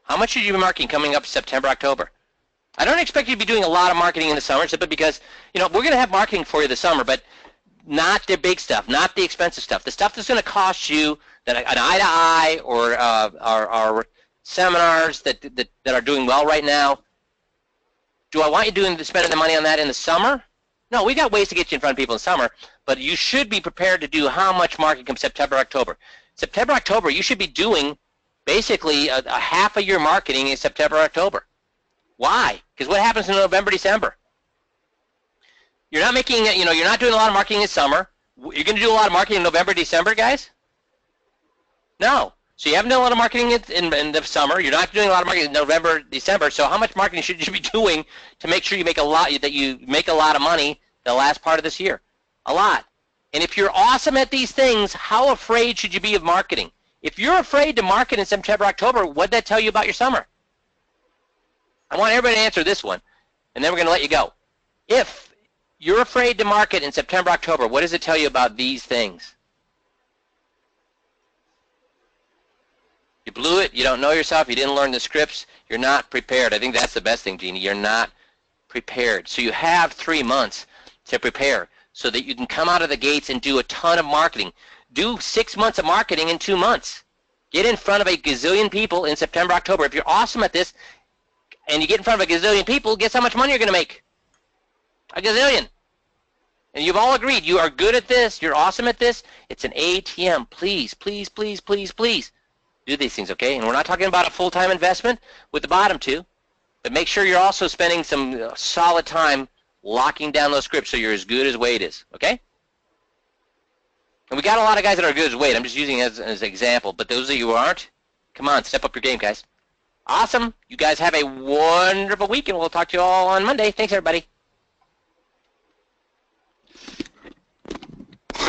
How much should you be marketing coming up September, October? I don't expect you to be doing a lot of marketing in the summer, simply because, we're going to have marketing for you this summer, but not the big stuff, not the expensive stuff. The stuff that's going to cost you, that an eye-to-eye or our seminars that are doing well right now. Do I want you spending the money on that in the summer? No, we got ways to get you in front of people in the summer, but you should be prepared to do how much marketing come September, October. September, October, you should be doing basically a half of your marketing in September, October. Why? Because what happens in November, December? You're not making, you're not doing a lot of marketing in summer. You're going to do a lot of marketing in November, December, guys? No. So you haven't done a lot of marketing in the summer. You're not doing a lot of marketing in November, December. So how much marketing should you be doing to make sure you make a lot of money the last part of this year? A lot. And if you're awesome at these things, how afraid should you be of marketing? If you're afraid to market in September, October, what did that tell you about your summer? I want everybody to answer this one, and then we're going to let you go. If you're afraid to market in September, October, what does it tell you about these things? You blew it, you don't know yourself, you didn't learn the scripts, you're not prepared. I think that's the best thing, Jeannie. You're not prepared. So you have 3 months to prepare so that you can come out of the gates and do a ton of marketing. Do 6 months of marketing in 2 months. Get in front of a gazillion people in September, October. If you're awesome at this and you get in front of a gazillion people, guess how much money you're going to make? A gazillion. And you've all agreed you are good at this, you're awesome at this. It's an ATM. Please, please, please, please, please do these things, okay? And we're not talking about a full-time investment with the bottom two, but make sure you're also spending some solid time locking down those scripts so you're as good as Wade is, okay? And we got a lot of guys that are good as Wade. I'm just using it as an example, but those of you who aren't, come on, step up your game, guys. Awesome. You guys have a wonderful week, and we'll talk to you all on Monday. Thanks, everybody.